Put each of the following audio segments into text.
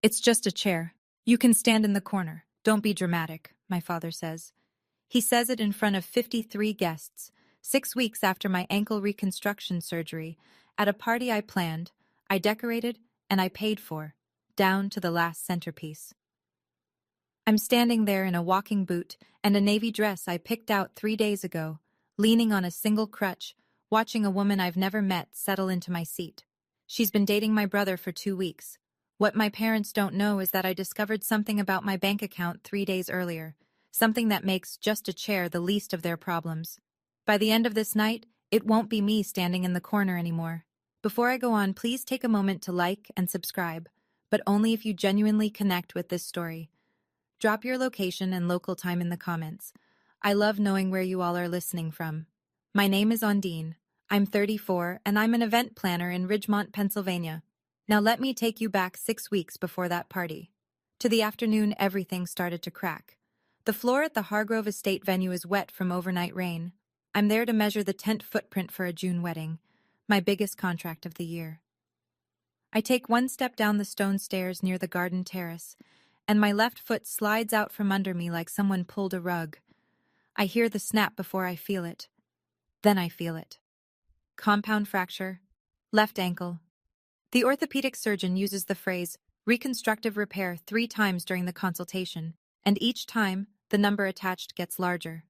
It's just a chair. You can stand in the corner. Don't be dramatic, my father says. He says it in front of 53 guests, 6 weeks after my ankle reconstruction surgery, at a party I planned, I decorated, and I paid for, down to the last centerpiece. I'm standing there in a walking boot and a navy dress I picked out 3 days ago, leaning on a single crutch, watching a woman I've never met settle into my seat. She's been dating my brother for 2 weeks. What my parents don't know is that I discovered something about my bank account 3 days earlier, something that makes just a chair the least of their problems. By the end of this night, it won't be me standing in the corner anymore. Before I go on, please take a moment to like and subscribe, but only if you genuinely connect with this story. Drop your location and local time in the comments. I love knowing where you all are listening from. My name is Ondine. I'm 34 and I'm an event planner in Ridgemont, Pennsylvania. Now let me take you back 6 weeks before that party. To the afternoon, everything started to crack. The floor at the Hargrove Estate venue is wet from overnight rain. I'm there to measure the tent footprint for a June wedding, my biggest contract of the year. I take one step down the stone stairs near the garden terrace, and my left foot slides out from under me like someone pulled a rug. I hear the snap before I feel it. Then I feel it. Compound fracture, left ankle. The orthopedic surgeon uses the phrase reconstructive repair 3 times during the consultation, and each time, the number attached gets larger.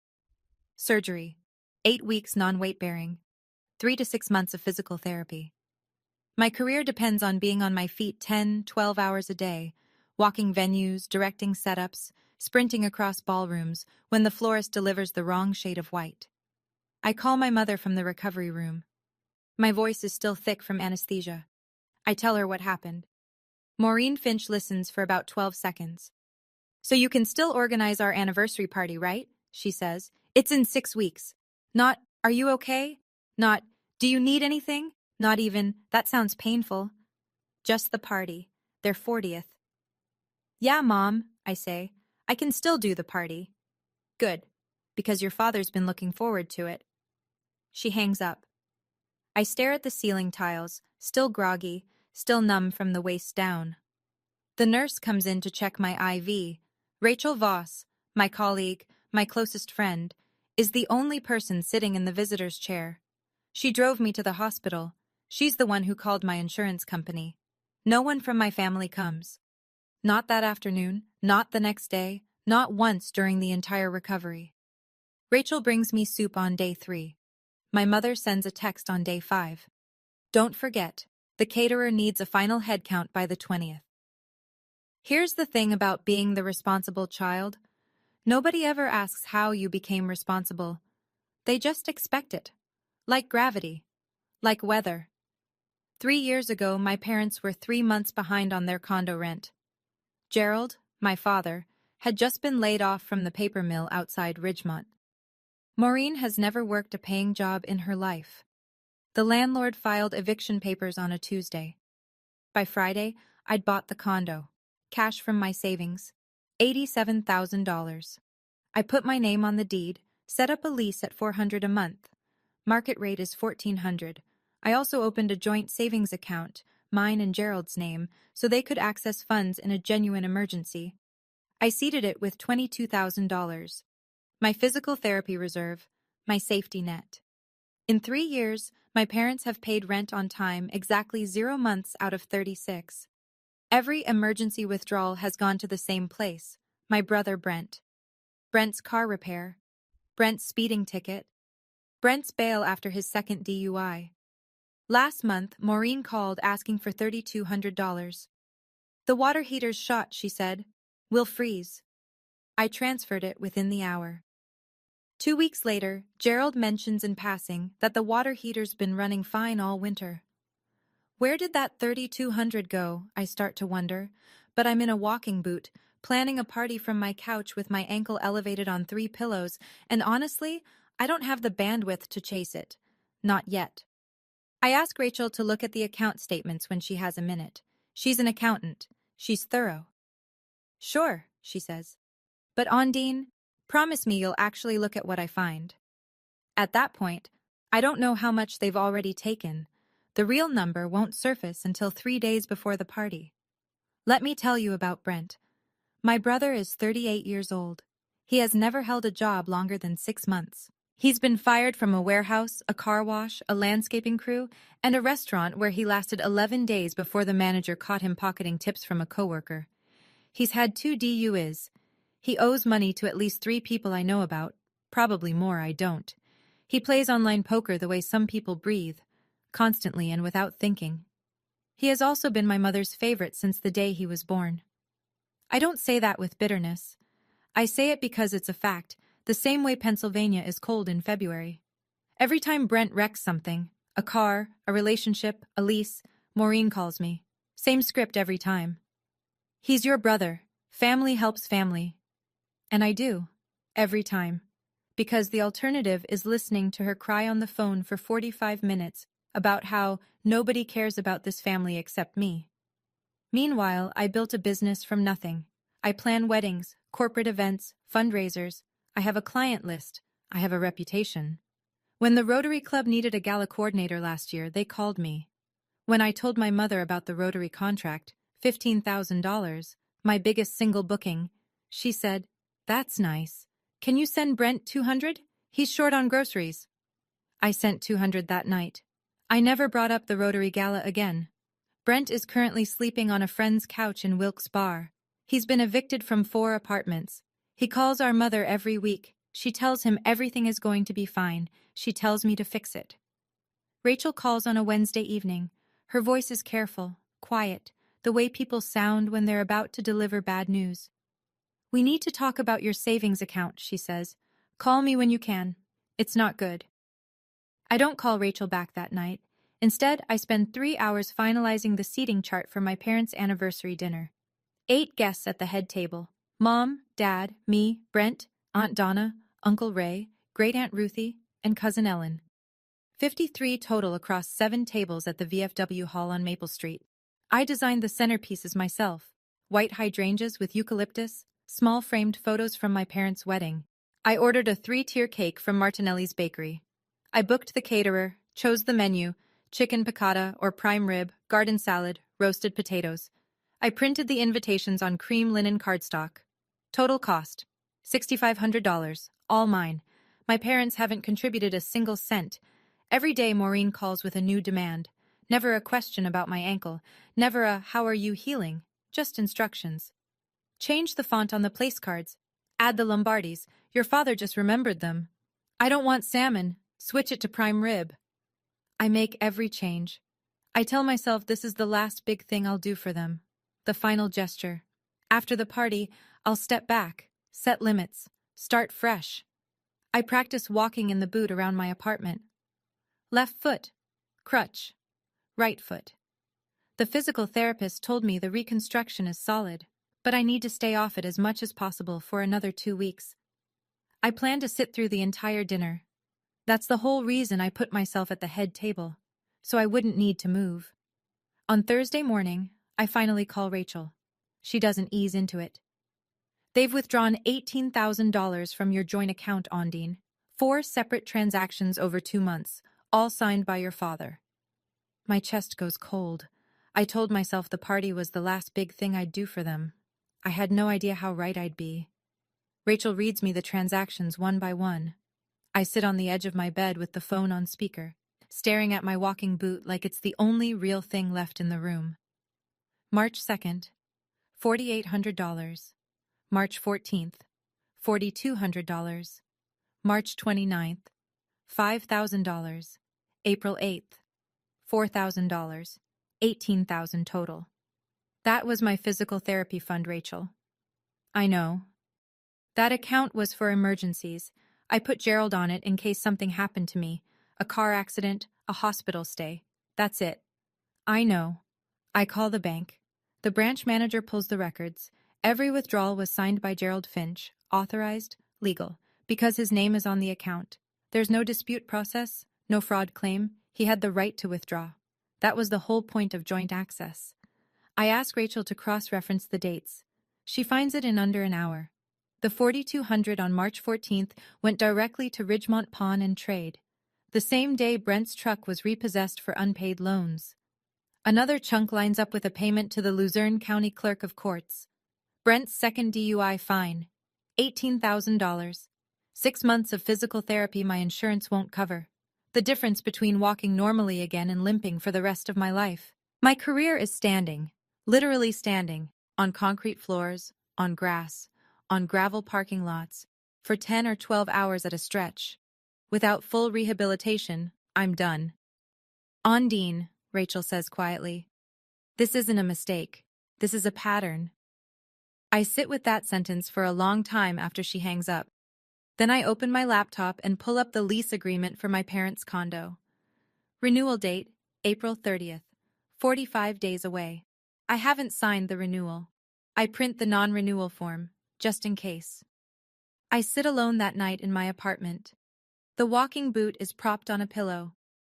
Surgery, 8 weeks non-weight bearing, 3 to 6 months of physical therapy. My career depends on being on my feet 10, 12 hours a day, walking venues, directing setups, sprinting across ballrooms when the florist delivers the wrong shade of white. I call my mother from the recovery room. My voice is still thick from anesthesia. I tell her what happened. Maureen Finch listens for about 12 seconds. "So you can still organize our anniversary party, right?" she says. "It's in 6 weeks. Not, 'Are you okay?' Not, 'Do you need anything?' Not even, 'That sounds painful.' Just the party, their 40th. "Yeah, Mom," I say. "I can still do the party." "Good, because your father's been looking forward to it." She hangs up. I stare at the ceiling tiles, still groggy, still numb from the waist down. The nurse comes in to check my IV. Rachel Voss, my colleague, my closest friend, is the only person sitting in the visitor's chair. She drove me to the hospital. She's the one who called my insurance company. No one from my family comes. Not that afternoon, not the next day, not once during the entire recovery. Rachel brings me soup on day 3. My mother sends a text on day 5. "Don't forget, the caterer needs a final head count by the 20th. Here's the thing about being the responsible child. Nobody ever asks how you became responsible. They just expect it. Like gravity. Like weather. 3 years ago, my parents were 3 months behind on their condo rent. Gerald, my father, had just been laid off from the paper mill outside Ridgemont. Maureen has never worked a paying job in her life. The landlord filed eviction papers on a Tuesday. By Friday, I'd bought the condo. Cash from my savings. $87,000. I put my name on the deed, set up a lease at $400 a month. Market rate is $1,400. I also opened a joint savings account, mine and Gerald's name, so they could access funds in a genuine emergency. I seeded it with $22,000. My physical therapy reserve, my safety net. In 3 years, my parents have paid rent on time exactly 0 months out of 36. Every emergency withdrawal has gone to the same place, my brother Brent. Brent's car repair. Brent's speeding ticket. Brent's bail after his second DUI. Last month, Maureen called asking for $3,200. "The water heater's shot," she said. "We'll freeze." I transferred it within the hour. 2 weeks later, Gerald mentions in passing that the water heater's been running fine all winter. Where did that $3,200 go, I start to wonder, but I'm in a walking boot, planning a party from my couch with my ankle elevated on 3 pillows, and honestly, I don't have the bandwidth to chase it. Not yet. I ask Rachel to look at the account statements when she has a minute. She's an accountant. She's thorough. "Sure," she says. "But Ondine, promise me you'll actually look at what I find." At that point, I don't know how much they've already taken. The real number won't surface until 3 days before the party. Let me tell you about Brent. My brother is 38 years old. He has never held a job longer than 6 months. He's been fired from a warehouse, a car wash, a landscaping crew, and a restaurant where he lasted 11 days before the manager caught him pocketing tips from a coworker. He's had 2 DUIs. He owes money to at least 3 people I know about, probably more I don't. He plays online poker the way some people breathe, constantly and without thinking. He has also been my mother's favorite since the day he was born. I don't say that with bitterness. I say it because it's a fact, the same way Pennsylvania is cold in February. Every time Brent wrecks something, a car, a relationship, a lease, Maureen calls me. Same script every time. He's your brother. Family helps family. And I do. Every time. Because the alternative is listening to her cry on the phone for 45 minutes about how nobody cares about this family except me. Meanwhile, I built a business from nothing. I plan weddings, corporate events, fundraisers. I have a client list. I have a reputation. When the Rotary Club needed a gala coordinator last year, they called me. When I told my mother about the Rotary contract, $15,000, my biggest single booking, she said, "That's nice. Can you send Brent 200? He's short on groceries." I sent 200 that night. I never brought up the Rotary Gala again. Brent is currently sleeping on a friend's couch in Wilkes Barre. He's been evicted from 4 apartments. He calls our mother every week. She tells him everything is going to be fine. She tells me to fix it. Rachel calls on a Wednesday evening. Her voice is careful, quiet, the way people sound when they're about to deliver bad news. "We need to talk about your savings account," she says. "Call me when you can." It's not good. I don't call Rachel back that night. Instead, I spend 3 hours finalizing the seating chart for my parents' anniversary dinner. 8 guests at the head table. Mom, Dad, me, Brent, Aunt Donna, Uncle Ray, Great-Aunt Ruthie, and Cousin Ellen. 53 total across 7 tables at the VFW Hall on Maple Street. I designed the centerpieces myself. White hydrangeas with eucalyptus, small framed photos from my parents' wedding. I ordered a 3-tier cake from Martinelli's Bakery. I booked the caterer, chose the menu, chicken piccata or prime rib, garden salad, roasted potatoes. I printed the invitations on cream linen cardstock. Total cost, $6,500, all mine. My parents haven't contributed a single cent. Every day Maureen calls with a new demand. Never a question about my ankle, never a "how are you healing," just instructions. Change the font on the place cards. Add the Lombardis. Your father just remembered them. I don't want salmon. Switch it to prime rib. I make every change. I tell myself this is the last big thing I'll do for them. The final gesture. After the party, I'll step back, set limits, start fresh. I practice walking in the boot around my apartment. Left foot, crutch, right foot. The physical therapist told me the reconstruction is solid, but I need to stay off it as much as possible for another 2 weeks. I plan to sit through the entire dinner. That's the whole reason I put myself at the head table, so I wouldn't need to move. On Thursday morning, I finally call Rachel. She doesn't ease into it. "They've withdrawn $18,000 from your joint account, Ondine. 4 separate transactions over 2 months, all signed by your father." My chest goes cold. I told myself the party was the last big thing I'd do for them. I had no idea how right I'd be. Rachel reads me the transactions one by one. I sit on the edge of my bed with the phone on speaker, staring at my walking boot like it's the only real thing left in the room. March 2nd, $4,800. March 14th, $4,200. March 29th, $5,000. April 8th, $4,000. $18,000 total. That was my physical therapy fund, Rachel. I know. That account was for emergencies. I put Gerald on it in case something happened to me, a car accident, a hospital stay. That's it. I know. I call the bank. The branch manager pulls the records. Every withdrawal was signed by Gerald Finch, authorized, legal, because his name is on the account. There's no dispute process, no fraud claim. He had the right to withdraw. That was the whole point of joint access. I ask Rachel to cross-reference the dates. She finds it in under an hour. The $4,200 on March 14th went directly to Ridgemont Pawn and Trade. The same day Brent's truck was repossessed for unpaid loans. Another chunk lines up with a payment to the Luzerne County Clerk of Courts. Brent's second DUI fine, $18,000. 6 months of physical therapy my insurance won't cover. The difference between walking normally again and limping for the rest of my life. My career is standing, literally standing, on concrete floors, on grass, on gravel parking lots, for 10 or 12 hours at a stretch. Without full rehabilitation, I'm done. Ondine, Rachel says quietly. This isn't a mistake. This is a pattern. I sit with that sentence for a long time after she hangs up. Then I open my laptop and pull up the lease agreement for my parents' condo. Renewal date, April 30th, 45 days away. I haven't signed the renewal. I print the non-renewal form, just in case. I sit alone that night in my apartment. The walking boot is propped on a pillow.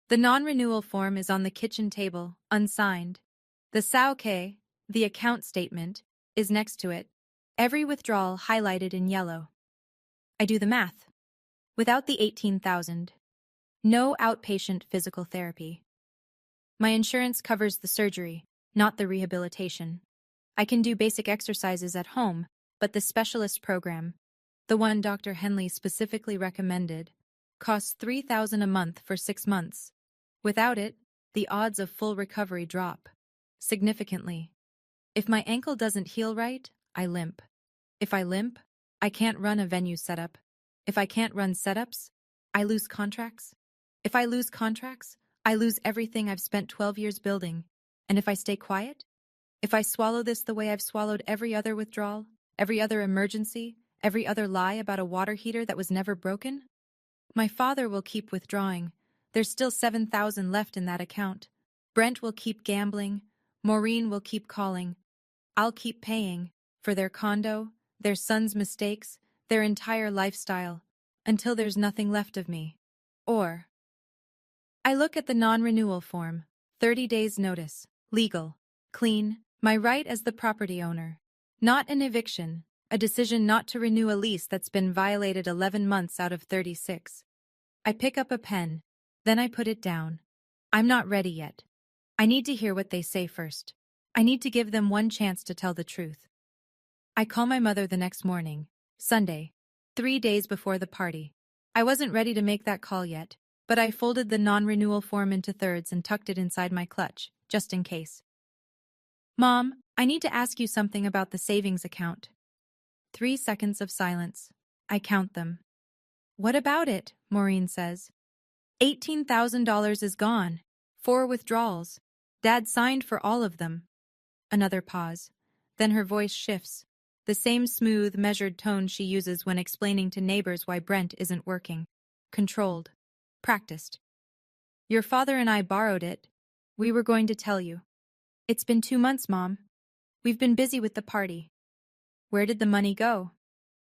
The non-renewal form is on the kitchen table, unsigned. The SAOK, the account statement, is next to it, every withdrawal highlighted in yellow. I do the math. Without the $18,000, no outpatient physical therapy. My insurance covers the surgery, not the rehabilitation. I can do basic exercises at home, but the specialist program, the one Dr. Henley specifically recommended, costs $3,000 a month for 6 months. Without it, the odds of full recovery drop significantly. If my ankle doesn't heal right, I limp. If I limp, I can't run a venue setup. If I can't run setups, I lose contracts. If I lose contracts, I lose everything I've spent 12 years building. And if I stay quiet? If I swallow this the way I've swallowed every other withdrawal, every other emergency, every other lie about a water heater that was never broken? My father will keep withdrawing. There's still $7,000 left in that account. Brent will keep gambling. Maureen will keep calling. I'll keep paying for their condo, their son's mistakes, their entire lifestyle, until there's nothing left of me. Or I look at the non-renewal form, 30 days notice, legal, clean, my right as the property owner. Not an eviction, a decision not to renew a lease that's been violated 11 months out of 36. I pick up a pen, then I put it down. I'm not ready yet. I need to hear what they say first. I need to give them one chance to tell the truth. I call my mother the next morning, Sunday, 3 days before the party. I wasn't ready to make that call yet, but I folded the non-renewal form into thirds and tucked it inside my clutch, just in case. Mom, I need to ask you something about the savings account. 3 seconds of silence. I count them. What about it? Maureen says. $18,000 is gone. 4 withdrawals. Dad signed for all of them. Another pause. Then her voice shifts. The same smooth, measured tone she uses when explaining to neighbors why Brent isn't working. Controlled. Practiced. Your father and I borrowed it. We were going to tell you. It's been 2 months, Mom. We've been busy with the party. Where did the money go?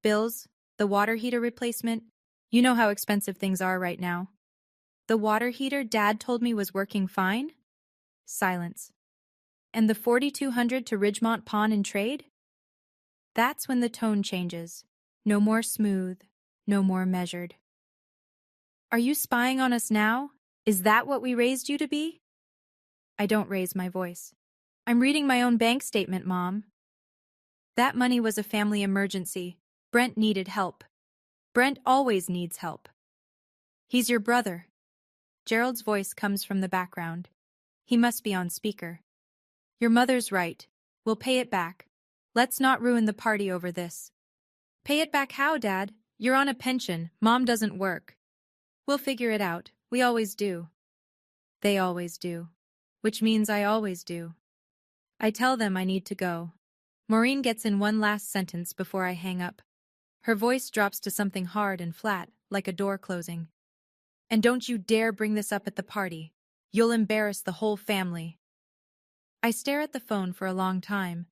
Bills? The water heater replacement? You know how expensive things are right now. The water heater Dad told me was working fine? Silence. And the $4,200 to Ridgemont Pawn and Trade? That's when the tone changes. No more smooth, no more measured. Are you spying on us now? Is that what we raised you to be? I don't raise my voice. I'm reading my own bank statement, Mom. That money was a family emergency. Brent needed help. Brent always needs help. He's your brother. Gerald's voice comes from the background. He must be on speaker. Your mother's right. We'll pay it back. Let's not ruin the party over this. Pay it back how, Dad? You're on a pension. Mom doesn't work. We'll figure it out. We always do. They always do. Which means I always do. I tell them I need to go. Maureen gets in one last sentence before I hang up. Her voice drops to something hard and flat, like a door closing. And don't you dare bring this up at the party. You'll embarrass the whole family. I stare at the phone for a long time.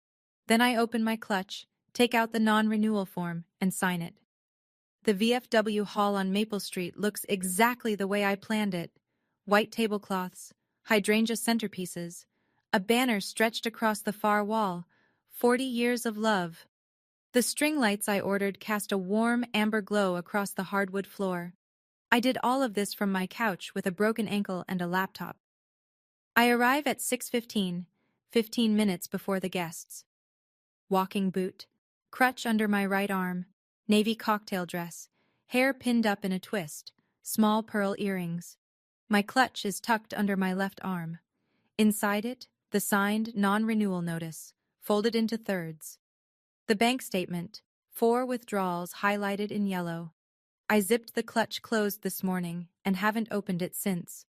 Then I open my clutch, take out the non-renewal form, and sign it. The VFW hall on Maple Street looks exactly the way I planned it. White tablecloths, hydrangea centerpieces, a banner stretched across the far wall, 40 years of love. The string lights I ordered cast a warm amber glow across the hardwood floor. I did all of this from my couch with a broken ankle and a laptop. I arrive at 6:15, 15 minutes before the guests. Walking boot, crutch under my right arm, navy cocktail dress, hair pinned up in a twist, small pearl earrings. My clutch is tucked under my left arm. Inside it, the signed non-renewal notice, folded into thirds. The bank statement, 4 withdrawals highlighted in yellow. I zipped the clutch closed this morning and haven't opened it since.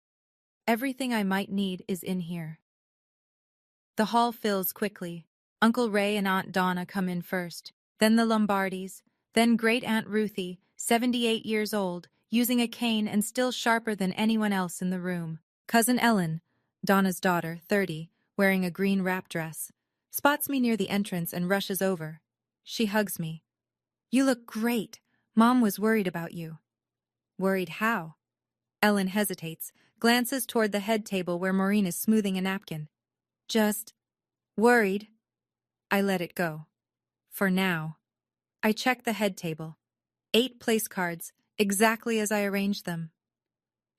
Everything I might need is in here. The hall fills quickly. Uncle Ray and Aunt Donna come in first, then the Lombardis, then Great-Aunt Ruthie, 78 years old, using a cane and still sharper than anyone else in the room. Cousin Ellen, Donna's daughter, 30, wearing a green wrap dress, spots me near the entrance and rushes over. She hugs me. "You look great. Mom was worried about you." "Worried how?" Ellen hesitates, glances toward the head table where Maureen is smoothing a napkin. "Just worried." I let it go. For now. I check the head table. 8 place cards, exactly as I arranged them.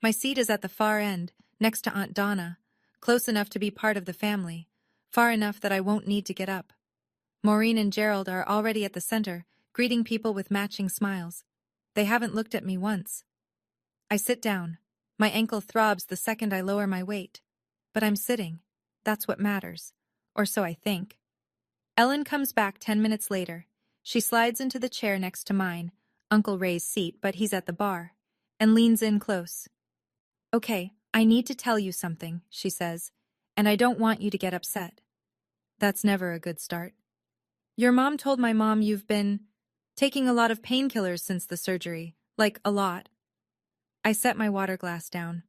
My seat is at the far end, next to Aunt Donna, close enough to be part of the family, far enough that I won't need to get up. Maureen and Gerald are already at the center, greeting people with matching smiles. They haven't looked at me once. I sit down. My ankle throbs the second I lower my weight. But I'm sitting. That's what matters. Or so I think. Ellen comes back 10 minutes later. She slides into the chair next to mine, Uncle Ray's seat, but he's at the bar, and leans in close. "Okay, I need to tell you something," she says, "and I don't want you to get upset." That's never a good start. "Your mom told my mom you've been taking a lot of painkillers since the surgery, like a lot." I set my water glass down.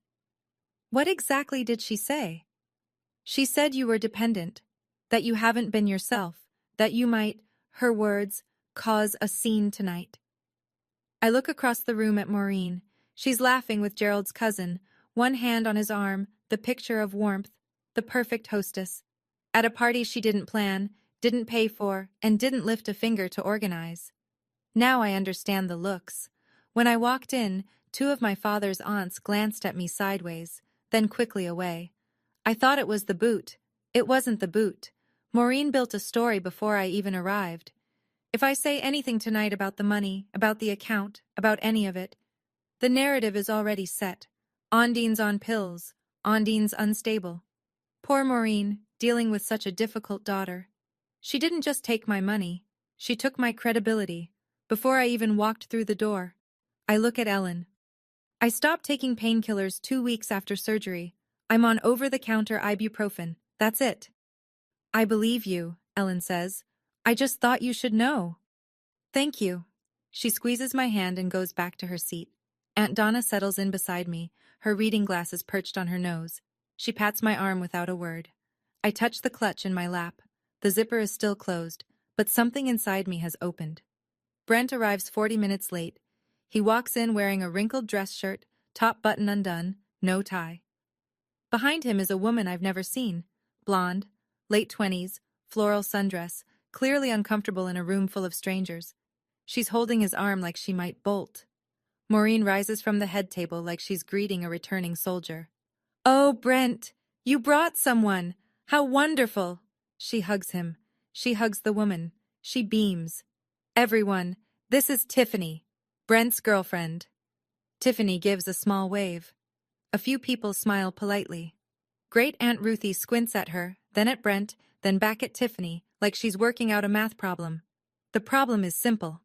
"What exactly did she say?" "She said you were dependent, that you haven't been yourself, that you might, her words, cause a scene tonight." I look across the room at Maureen. She's laughing with Gerald's cousin, one hand on his arm, the picture of warmth, the perfect hostess. At a party she didn't plan, didn't pay for, and didn't lift a finger to organize. Now I understand the looks. When I walked in, 2 of my father's aunts glanced at me sideways, then quickly away. I thought it was the boot. It wasn't the boot. Maureen built a story before I even arrived. If I say anything tonight about the money, about the account, about any of it, the narrative is already set. Ondine's on pills. Ondine's unstable. Poor Maureen, dealing with such a difficult daughter. She didn't just take my money. She took my credibility. Before I even walked through the door. I look at Ellen. I stopped taking painkillers 2 weeks after surgery. I'm on over-the-counter ibuprofen. That's it. "I believe you," Ellen says. "I just thought you should know." "Thank you." She squeezes my hand and goes back to her seat. Aunt Donna settles in beside me, her reading glasses perched on her nose. She pats my arm without a word. I touch the clutch in my lap. The zipper is still closed, but something inside me has opened. Brent arrives 40 minutes late. He walks in wearing a wrinkled dress shirt, top button undone, no tie. Behind him is a woman I've never seen. Blonde, late 20s, floral sundress, clearly uncomfortable in a room full of strangers. She's holding his arm like she might bolt. Maureen rises from the head table like she's greeting a returning soldier. "Oh, Brent, you brought someone! How wonderful!" She hugs him. She hugs the woman. She beams. "Everyone, this is Tiffany, Brent's girlfriend." Tiffany gives a small wave. A few people smile politely. Great-Aunt Ruthie squints at her, then at Brent, then back at Tiffany, like she's working out a math problem. The problem is simple.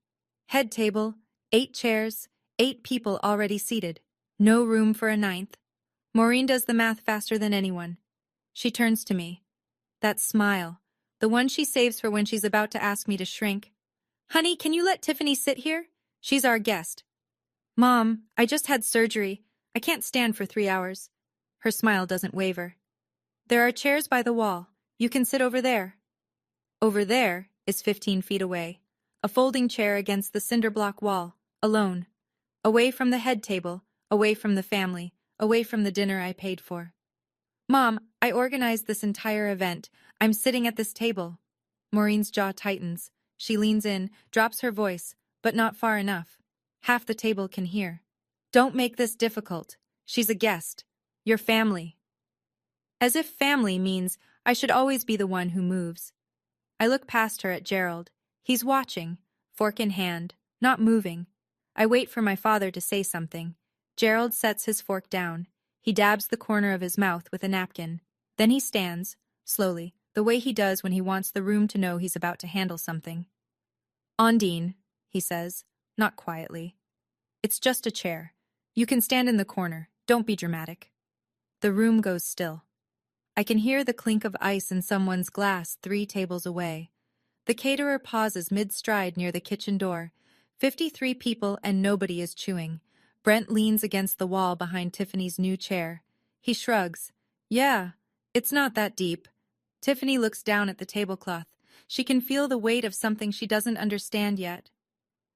Head table, 8 chairs, 8 people already seated. No room for a 9th. Maureen does the math faster than anyone. She turns to me. That smile, the one she saves for when she's about to ask me to shrink. "Honey, can you let Tiffany sit here? She's our guest." "Mom, I just had surgery. I can't stand for 3 hours." Her smile doesn't waver. "There are chairs by the wall. You can sit over there." Over there is 15 feet away. A folding chair against the cinder block wall, alone. Away from the head table, away from the family, away from the dinner I paid for. "Mom, I organized this entire event. I'm sitting at this table." Maureen's jaw tightens. She leans in, drops her voice, but not far enough. Half the table can hear. "Don't make this difficult. She's a guest. Your family." As if family means I should always be the one who moves. I look past her at Gerald. He's watching, fork in hand, not moving. I wait for my father to say something. Gerald sets his fork down. He dabs the corner of his mouth with a napkin. Then he stands, slowly, the way he does when he wants the room to know he's about to handle something. Ondine, he says, not quietly. It's just a chair. You can stand in the corner. Don't be dramatic. The room goes still. I can hear the clink of ice in someone's glass 3 tables away. The caterer pauses mid-stride near the kitchen door. 53 people and nobody is chewing. Brent leans against the wall behind Tiffany's new chair. He shrugs. Yeah, it's not that deep. Tiffany looks down at the tablecloth. She can feel the weight of something she doesn't understand yet.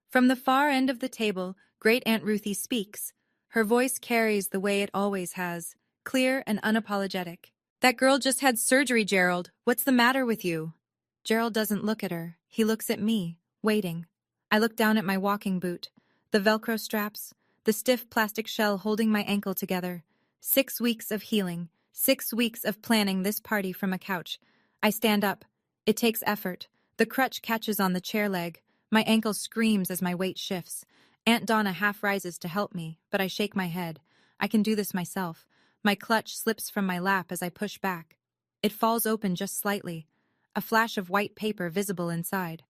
From the far end of the table, Great Aunt Ruthie speaks. Her voice carries the way it always has, clear and unapologetic. That girl just had surgery, Gerald. What's the matter with you? Gerald doesn't look at her. He looks at me, waiting. I look down at my walking boot, the Velcro straps, the stiff plastic shell holding my ankle together. 6 weeks of healing, 6 weeks of planning this party from a couch. I stand up. It takes effort. The crutch catches on the chair leg. My ankle screams as my weight shifts. Aunt Donna half rises to help me, but I shake my head. I can do this myself. My clutch slips from my lap as I push back. It falls open just slightly, a flash of white paper visible inside.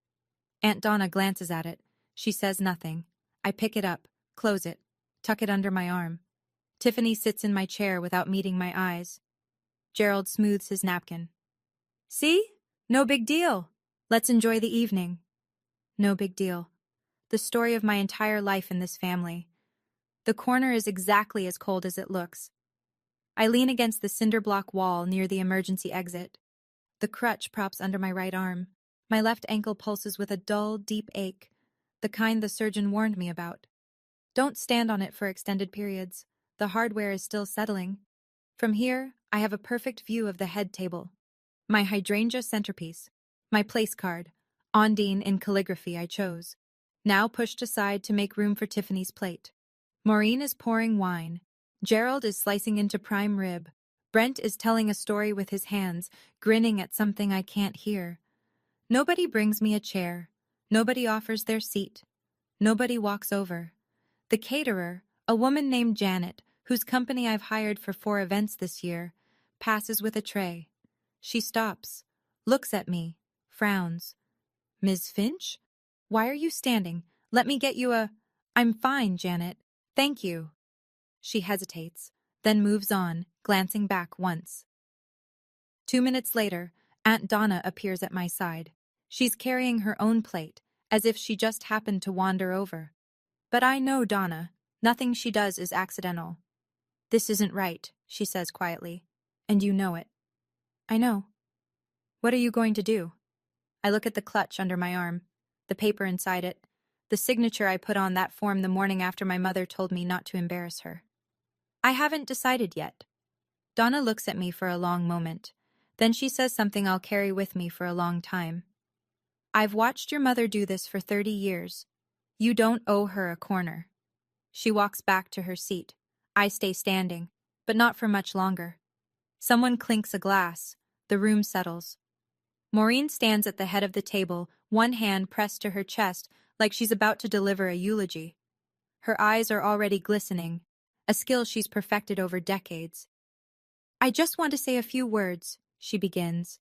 Aunt Donna glances at it. She says nothing. I pick it up, close it, tuck it under my arm. Tiffany sits in my chair without meeting my eyes. Gerald smooths his napkin. See? No big deal. Let's enjoy the evening. No big deal. The story of my entire life in this family. The corner is exactly as cold as it looks. I lean against the cinder block wall near the emergency exit. The crutch props under my right arm. My left ankle pulses with a dull, deep ache, the kind the surgeon warned me about. Don't stand on it for extended periods. The hardware is still settling. From here, I have a perfect view of the head table. My hydrangea centerpiece. My place card, Ondine in calligraphy I chose, now pushed aside to make room for Tiffany's plate. Maureen is pouring wine. Gerald is slicing into prime rib. Brent is telling a story with his hands, grinning at something I can't hear. Nobody brings me a chair. Nobody offers their seat. Nobody walks over. The caterer, a woman named Janet, whose company I've hired for 4 events this year, passes with a tray. She stops, looks at me, frowns. Ms. Finch? Why are you standing? Let me get you a... I'm fine, Janet. Thank you. She hesitates, then moves on, glancing back once. 2 minutes later, Aunt Donna appears at my side. She's carrying her own plate, as if she just happened to wander over. But I know Donna. Nothing she does is accidental. This isn't right, she says quietly. And you know it. I know. What are you going to do? I look at the clutch under my arm, the paper inside it, the signature I put on that form the morning after my mother told me not to embarrass her. I haven't decided yet. Donna looks at me for a long moment. Then she says something I'll carry with me for a long time. I've watched your mother do this for 30 years. You don't owe her a corner. She walks back to her seat. I stay standing, but not for much longer. Someone clinks a glass. The room settles. Maureen stands at the head of the table, one hand pressed to her chest like she's about to deliver a eulogy. Her eyes are already glistening, a skill she's perfected over decades. I just want to say a few words, she begins.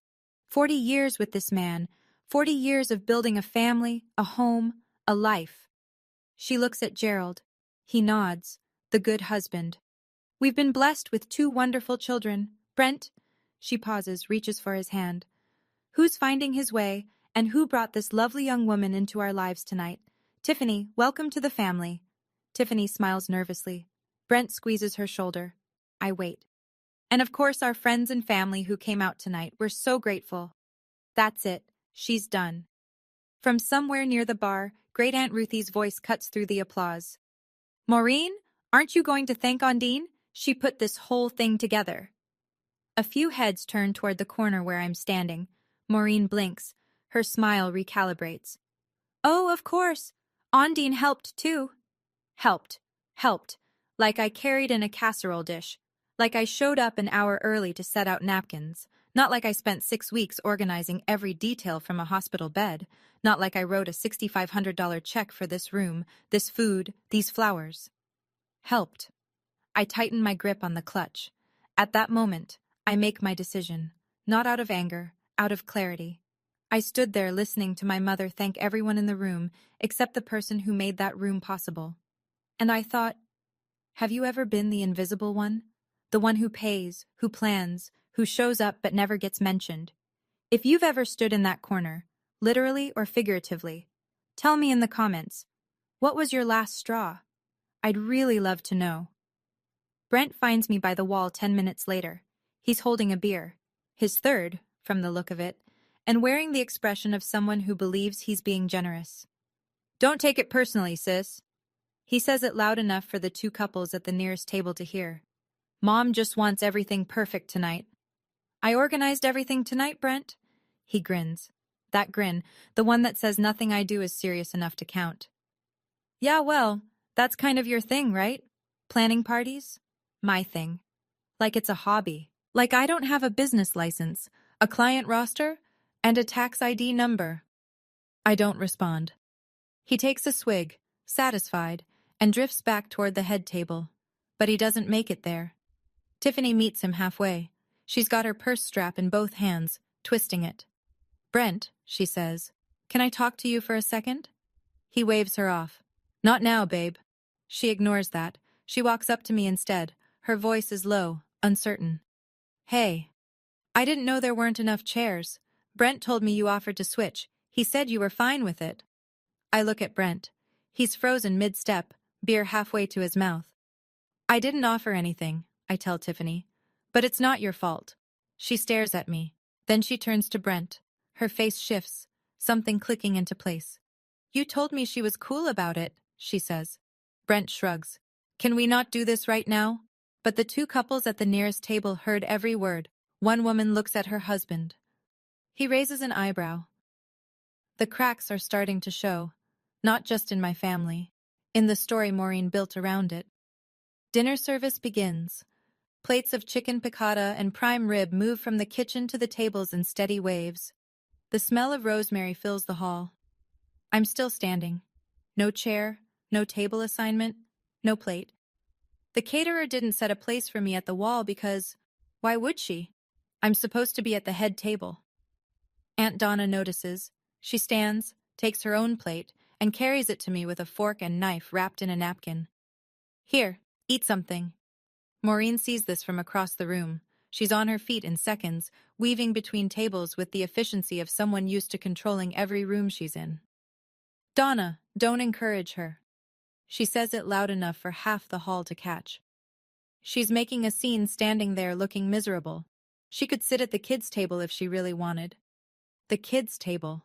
40 years with this man, 40 years of building a family, a home, a life. She looks at Gerald. He nods, the good husband. We've been blessed with 2 wonderful children. Brent, she pauses, reaches for his hand. Who's finding his way, and who brought this lovely young woman into our lives tonight? Tiffany, welcome to the family. Tiffany smiles nervously. Brent squeezes her shoulder. I wait. And of course our friends and family who came out tonight. We're so grateful. That's it. She's done. From somewhere near the bar, Great Aunt Ruthie's voice cuts through the applause. Maureen, aren't you going to thank Ondine? She put this whole thing together. A few heads turn toward the corner where I'm standing. Maureen blinks. Her smile recalibrates. Oh, of course. Ondine helped, too. Helped. Like I carried in a casserole dish. Like I showed up an hour early to set out napkins, not like I spent 6 weeks organizing every detail from a hospital bed, not like I wrote a $6,500 check for this room, this food, these flowers. Helped. I tighten my grip on the clutch. At that moment, I make my decision, not out of anger, out of clarity. I stood there listening to my mother thank everyone in the room except the person who made that room possible. And I thought, have you ever been the invisible one? The one who pays, who plans, who shows up but never gets mentioned. If you've ever stood in that corner, literally or figuratively, tell me in the comments, what was your last straw? I'd really love to know. Brent finds me by the wall 10 minutes later. He's holding a beer, his third, from the look of it, and wearing the expression of someone who believes he's being generous. Don't take it personally, sis. He says it loud enough for the two couples at the nearest table to hear. Mom just wants everything perfect tonight. I organized everything tonight, Brent. He grins. That grin, the one that says nothing I do is serious enough to count. Yeah, well, that's kind of your thing, right? Planning parties? My thing. Like it's a hobby. Like I don't have a business license, a client roster, and a tax ID number. I don't respond. He takes a swig, satisfied, and drifts back toward the head table. But he doesn't make it there. Tiffany meets him halfway. She's got her purse strap in both hands, twisting it. Brent, she says, can I talk to you for a second? He waves her off. Not now, babe. She ignores that. She walks up to me instead. Her voice is low, uncertain. Hey. I didn't know there weren't enough chairs. Brent told me you offered to switch. He said you were fine with it. I look at Brent. He's frozen mid-step, beer halfway to his mouth. I didn't offer anything, I tell Tiffany. But it's not your fault. She stares at me. Then she turns to Brent. Her face shifts, something clicking into place. You told me she was cool about it, she says. Brent shrugs. Can we not do this right now? But the two couples at the nearest table heard every word. One woman looks at her husband. He raises an eyebrow. The cracks are starting to show, not just in my family, in the story Maureen built around it. Dinner service begins. Plates of chicken piccata and prime rib move from the kitchen to the tables in steady waves. The smell of rosemary fills the hall. I'm still standing. No chair, no table assignment, no plate. The caterer didn't set a place for me at the wall because, why would she? I'm supposed to be at the head table. Aunt Donna notices. She stands, takes her own plate, and carries it to me with a fork and knife wrapped in a napkin. Here, eat something. Maureen sees this from across the room. She's on her feet in seconds, weaving between tables with the efficiency of someone used to controlling every room she's in. Donna, don't encourage her. She says it loud enough for half the hall to catch. She's making a scene standing there looking miserable. She could sit at the kids' table if she really wanted. The kids' table.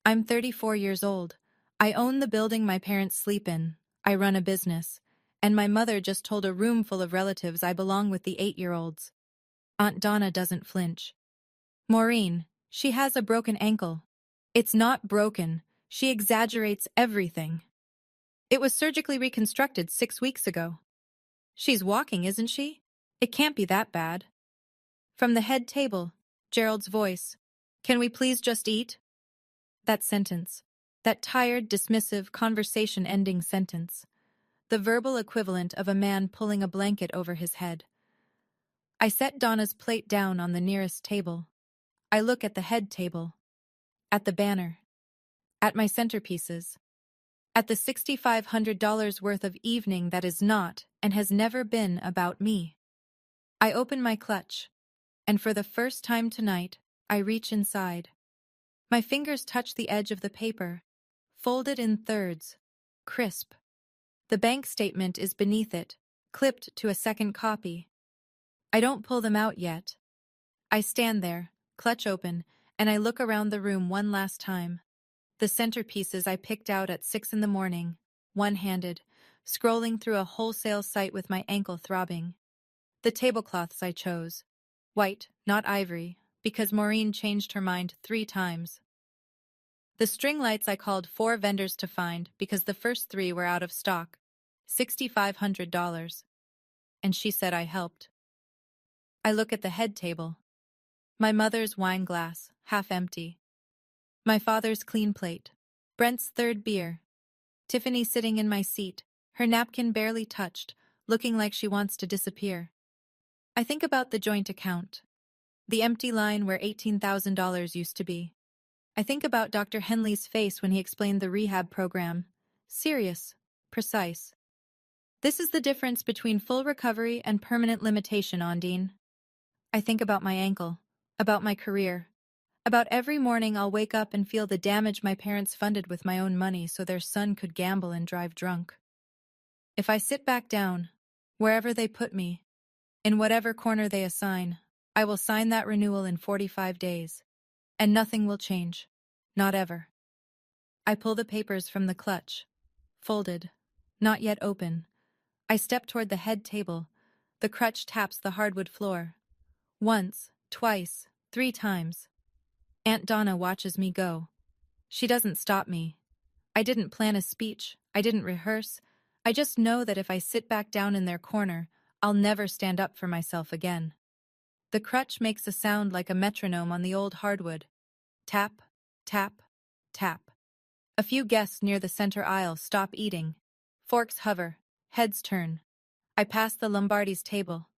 I'm 34 years old. I own the building my parents sleep in. I run a business. And my mother just told a room full of relatives I belong with the 8-year-olds. Aunt Donna doesn't flinch. Maureen, she has a broken ankle. It's not broken. She exaggerates everything. It was surgically reconstructed 6 weeks ago. She's walking, isn't she? It can't be that bad. From the head table, Gerald's voice. Can we please just eat? That sentence. That tired, dismissive, conversation-ending sentence. The verbal equivalent of a man pulling a blanket over his head. I set Donna's plate down on the nearest table. I look at the head table. At the banner. At my centerpieces. At the $6,500 worth of evening that is not and has never been about me. I open my clutch, and for the first time tonight, I reach inside. My fingers touch the edge of the paper, folded in thirds, crisp. The bank statement is beneath it, clipped to a second copy. I don't pull them out yet. I stand there, clutch open, and I look around the room one last time. The centerpieces I picked out at 6 a.m, one-handed, scrolling through a wholesale site with my ankle throbbing. The tablecloths I chose. White, not ivory, because Maureen changed her mind 3 times. The string lights I called 4 vendors to find because the first 3 were out of stock. $6,500. And she said I helped. I look at the head table. My mother's wine glass, half empty. My father's clean plate. Brent's third beer. Tiffany sitting in my seat, her napkin barely touched, looking like she wants to disappear. I think about the joint account. The empty line where $18,000 used to be. I think about Dr. Henley's face when he explained the rehab program. Serious. Precise. This is the difference between full recovery and permanent limitation, Ondine. I think about my ankle. About my career. About every morning I'll wake up and feel the damage my parents funded with my own money so their son could gamble and drive drunk. If I sit back down, wherever they put me, in whatever corner they assign, I will sign that renewal in 45 days. And nothing will change. Not ever. I pull the papers from the clutch. Folded. Not yet open. I step toward the head table. The crutch taps the hardwood floor. Once, twice, 3 times. Aunt Donna watches me go. She doesn't stop me. I didn't plan a speech. I didn't rehearse. I just know that if I sit back down in their corner, I'll never stand up for myself again. The crutch makes a sound like a metronome on the old hardwood. Tap, tap, tap. A few guests near the center aisle stop eating. Forks hover. Heads turn. I pass the Lombardi's table.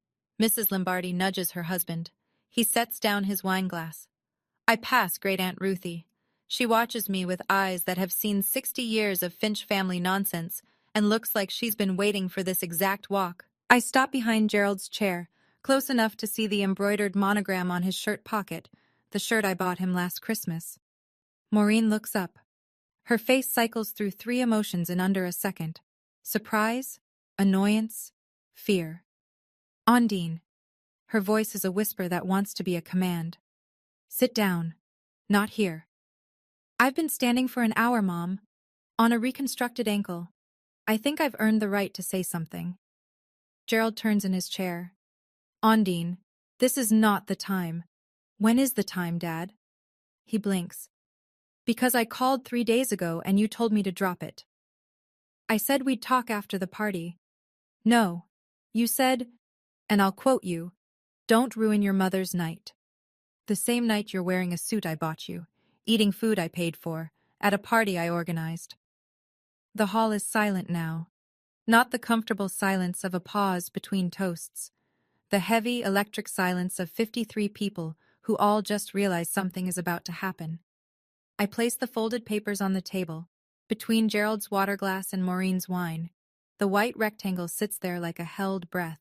Mrs. Lombardi nudges her husband. He sets down his wineglass. I pass Great Aunt Ruthie. She watches me with eyes that have seen 60 years of Finch family nonsense and looks like she's been waiting for this exact walk. I stop behind Gerald's chair, close enough to see the embroidered monogram on his shirt pocket, the shirt I bought him last Christmas. Maureen looks up. Her face cycles through 3 emotions in under a second. Surprise, annoyance, fear. Ondine. Her voice is a whisper that wants to be a command. Sit down. Not here. I've been standing for an hour, Mom. On a reconstructed ankle. I think I've earned the right to say something. Gerald turns in his chair. Ondine, this is not the time. When is the time, Dad? He blinks. Because I called 3 days ago and you told me to drop it. I said we'd talk after the party. No. You said, and I'll quote you, don't ruin your mother's night. The same night you're wearing a suit I bought you, eating food I paid for, at a party I organized. The hall is silent now. Not the comfortable silence of a pause between toasts. The heavy, electric silence of 53 people who all just realize something is about to happen. I place the folded papers on the table, between Gerald's water glass and Maureen's wine. The white rectangle sits there like a held breath.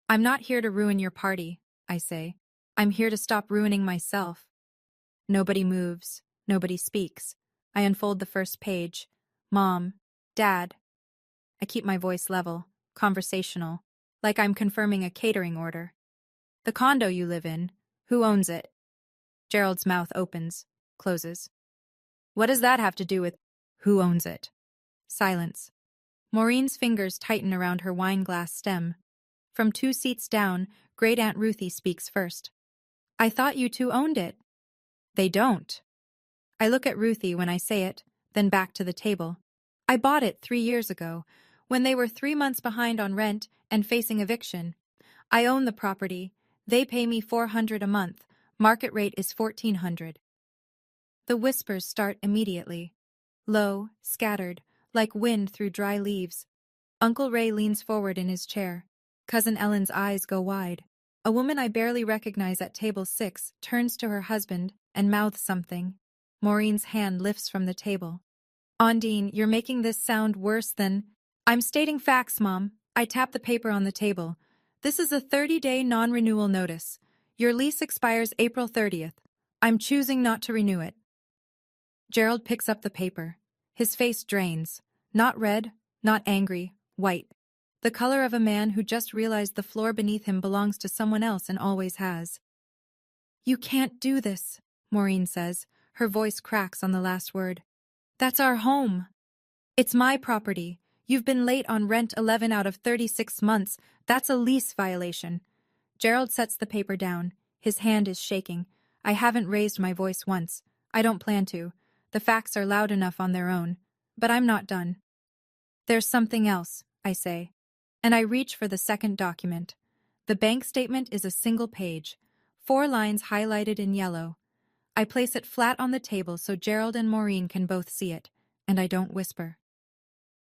I'm not here to ruin your party, I say. I'm here to stop ruining myself. Nobody moves. Nobody speaks. I unfold the first page. Mom. Dad. I keep my voice level, conversational, like I'm confirming a catering order. The condo you live in, who owns it? Gerald's mouth opens, closes. What does that have to do with who owns it? Silence. Maureen's fingers tighten around her wineglass stem. From 2 seats down, Great Aunt Ruthie speaks first. I thought you two owned it. They don't. I look at Ruthie when I say it, then back to the table. I bought it 3 years ago, when they were 3 months behind on rent and facing eviction. I own the property. They pay me $400 a month. Market rate is $1,400. The whispers start immediately. Low, scattered, like wind through dry leaves. Uncle Ray leans forward in his chair. Cousin Ellen's eyes go wide. A woman I barely recognize at table 6 turns to her husband and mouths something. Maureen's hand lifts from the table. Ondine, you're making this sound worse than... I'm stating facts, Mom. I tap the paper on the table. This is a 30-day non-renewal notice. Your lease expires April 30th. I'm choosing not to renew it. Gerald picks up the paper. His face drains. Not red, not angry, white. The color of a man who just realized the floor beneath him belongs to someone else and always has. You can't do this, Maureen says. Her voice cracks on the last word. That's our home. It's my property. You've been late on rent 11 out of 36 months. That's a lease violation. Gerald sets the paper down. His hand is shaking. I haven't raised my voice once. I don't plan to. The facts are loud enough on their own. But I'm not done. There's something else, I say. And I reach for the second document. The bank statement is a single page, 4 lines highlighted in yellow. I place it flat on the table so Gerald and Maureen can both see it, and I don't whisper.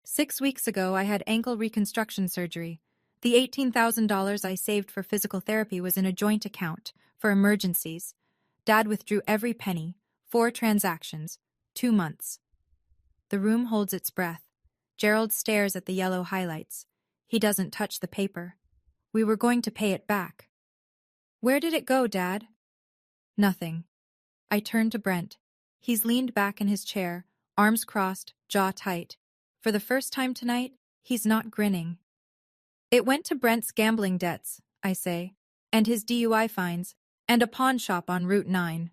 6 weeks ago, I had ankle reconstruction surgery. The $18,000 I saved for physical therapy was in a joint account for emergencies. Dad withdrew every penny, 4 transactions, 2 months. The room holds its breath. Gerald stares at the yellow highlights. He doesn't touch the paper. We were going to pay it back. Where did it go, Dad? Nothing. I turn to Brent. He's leaned back in his chair, arms crossed, jaw tight. For the first time tonight, he's not grinning. It went to Brent's gambling debts, I say, and his DUI fines, and a pawn shop on Route 9.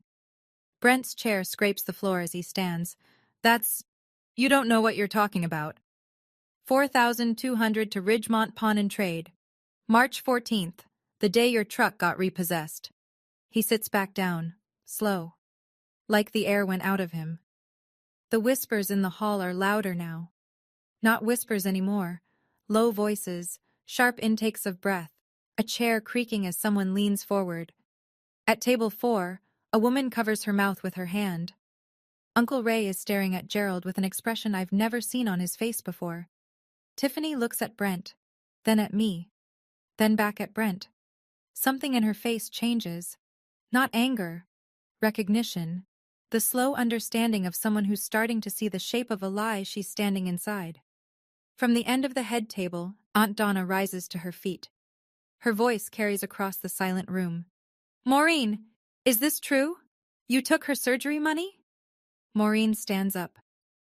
Brent's chair scrapes the floor as he stands. You don't know what you're talking about. 4,200 to Ridgemont Pawn and Trade. March 14th, the day your truck got repossessed. He sits back down, slow, like the air went out of him. The whispers in the hall are louder now. Not whispers anymore. Low voices, sharp intakes of breath, a chair creaking as someone leans forward. At table 4, a woman covers her mouth with her hand. Uncle Ray is staring at Gerald with an expression I've never seen on his face before. Tiffany looks at Brent, then at me, then back at Brent. Something in her face changes. Not anger, recognition, the slow understanding of someone who's starting to see the shape of a lie she's standing inside. From the end of the head table, Aunt Donna rises to her feet. Her voice carries across the silent room. Maureen, is this true? You took her surgery money? Maureen stands up.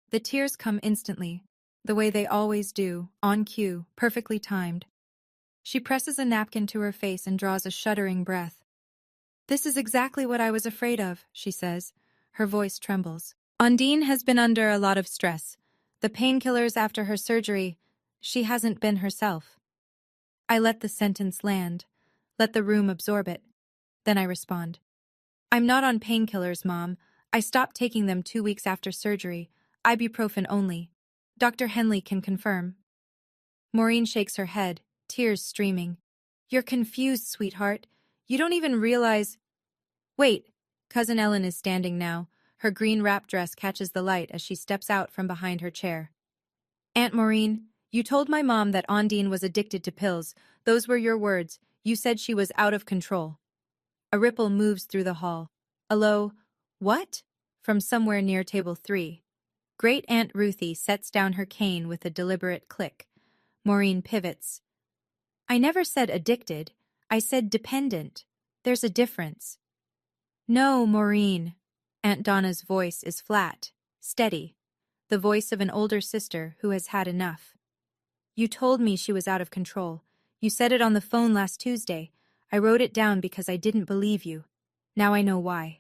The tears come instantly, the way they always do, on cue, perfectly timed. She presses a napkin to her face and draws a shuddering breath. This is exactly what I was afraid of, she says. Her voice trembles. Ondine has been under a lot of stress. The painkillers after her surgery, she hasn't been herself. I let the sentence land, let the room absorb it. Then I respond. I'm not on painkillers, Mom. I stopped taking them 2 weeks after surgery, ibuprofen only. Dr. Henley can confirm. Maureen shakes her head, tears streaming. You're confused, sweetheart. You don't even realize... Wait, Cousin Ellen is standing now. Her green wrap dress catches the light as she steps out from behind her chair. Aunt Maureen, you told my mom that Ondine was addicted to pills. Those were your words. You said she was out of control. A ripple moves through the hall. A low, what? From somewhere near table 3. Great Aunt Ruthie sets down her cane with a deliberate click. Maureen pivots. I never said addicted. I said dependent. There's a difference. No, Maureen. Aunt Donna's voice is flat, steady, the voice of an older sister who has had enough. You told me she was out of control. You said it on the phone last Tuesday. I wrote it down because I didn't believe you. Now I know why.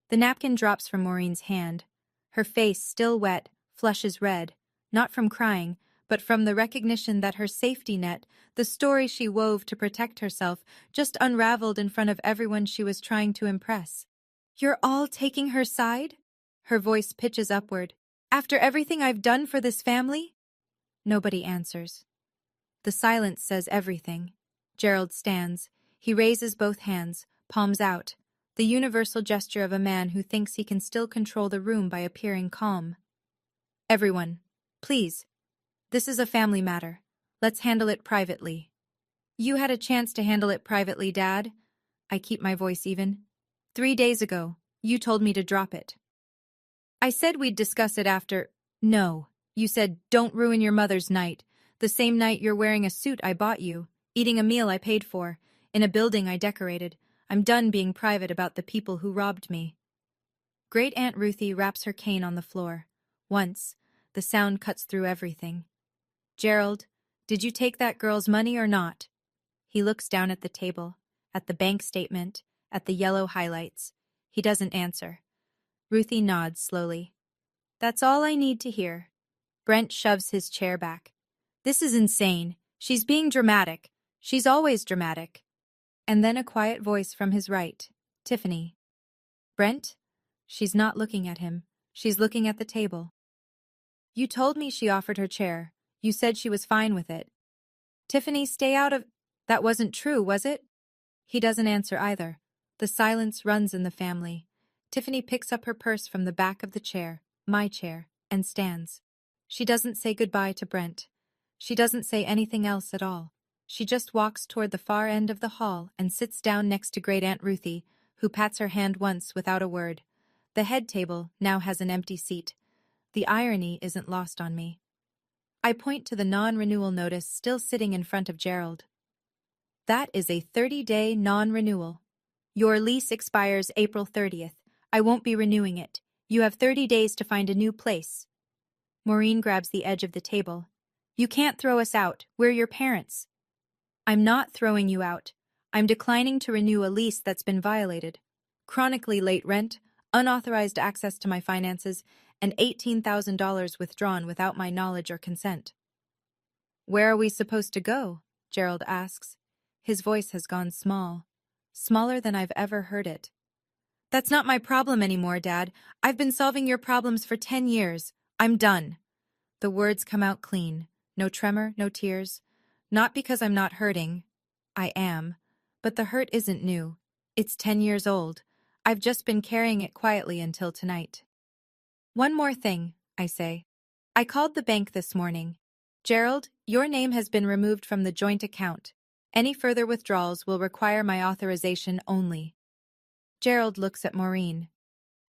The napkin drops from Maureen's hand. Her face, still wet, flushes red, not from crying, but from the recognition that her safety net, the story she wove to protect herself, just unraveled in front of everyone she was trying to impress. You're all taking her side? Her voice pitches upward. After everything I've done for this family? Nobody answers. The silence says everything. Gerald stands. He raises both hands, palms out, the universal gesture of a man who thinks he can still control the room by appearing calm. Everyone, please. This is a family matter. Let's handle it privately. You had a chance to handle it privately, Dad. I keep my voice even. 3 days ago, you told me to drop it. I said we'd discuss it after... No. You said, don't ruin your mother's night. The same night you're wearing a suit I bought you, eating a meal I paid for, in a building I decorated. I'm done being private about the people who robbed me. Great Aunt Ruthie wraps her cane on the floor. Once, the sound cuts through everything. Gerald, did you take that girl's money or not? He looks down at the table, at the bank statement, at the yellow highlights. He doesn't answer. Ruthie nods slowly. That's all I need to hear. Brent shoves his chair back. This is insane. She's being dramatic. She's always dramatic. And then a quiet voice from his right. Tiffany. Brent? She's not looking at him. She's looking at the table. You told me she offered her chair. You said she was fine with it. Tiffany, stay out of... That wasn't true, was it? He doesn't answer either. The silence runs in the family. Tiffany picks up her purse from the back of the chair, my chair, and stands. She doesn't say goodbye to Brent. She doesn't say anything else at all. She just walks toward the far end of the hall and sits down next to Great Aunt Ruthie, who pats her hand once without a word. The head table now has an empty seat. The irony isn't lost on me. I point to the non-renewal notice still sitting in front of Gerald. That is a 30-day non-renewal. Your lease expires April 30th. I won't be renewing it. You have 30 days to find a new place. Maureen grabs the edge of the table. You can't throw us out. We're your parents. I'm not throwing you out. I'm declining to renew a lease that's been violated. Chronically late rent, unauthorized access to my finances, and $18,000 withdrawn without my knowledge or consent. Where are we supposed to go? Gerald asks. His voice has gone small. Smaller than I've ever heard it. That's not my problem anymore, Dad. I've been solving your problems for 10 years. I'm done. The words come out clean. No tremor, no tears. Not because I'm not hurting. I am. But the hurt isn't new. It's 10 years old. I've just been carrying it quietly until tonight. One more thing, I say. I called the bank this morning. Gerald, your name has been removed from the joint account. Any further withdrawals will require my authorization only. Gerald looks at Maureen.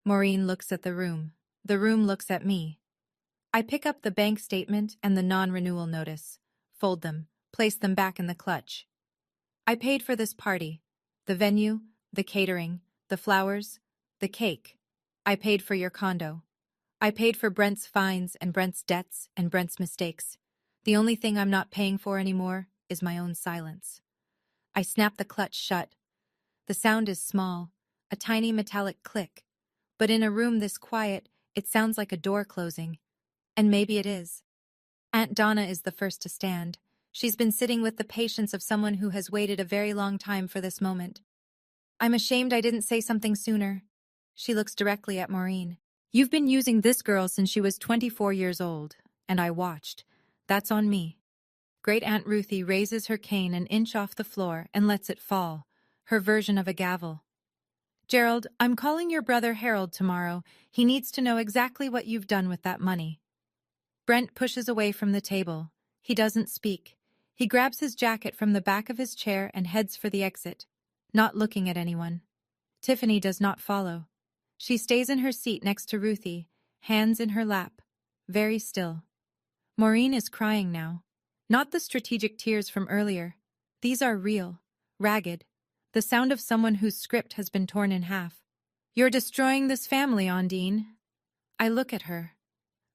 Maureen looks at the room. The room looks at me. I pick up the bank statement and the non-renewal notice, fold them, place them back in the clutch. I paid for this party. The venue, the catering, the flowers, the cake. I paid for your condo. I paid for Brent's fines and Brent's debts and Brent's mistakes. The only thing I'm not paying for anymore is my own silence. I snap the clutch shut. The sound is small, a tiny metallic click. But in a room this quiet, it sounds like a door closing. And maybe it is. Aunt Donna is the first to stand. She's been sitting with the patience of someone who has waited a very long time for this moment. I'm ashamed I didn't say something sooner. She looks directly at Maureen. You've been using this girl since she was 24 years old, and I watched. That's on me. Great Aunt Ruthie raises her cane an inch off the floor and lets it fall, her version of a gavel. Gerald, I'm calling your brother Harold tomorrow. He needs to know exactly what you've done with that money. Brent pushes away from the table. He doesn't speak. He grabs his jacket from the back of his chair and heads for the exit, not looking at anyone. Tiffany does not follow. She stays in her seat next to Ruthie, hands in her lap, very still. Maureen is crying now. Not the strategic tears from earlier. These are real, ragged, the sound of someone whose script has been torn in half. You're destroying this family, Ondine. I look at her.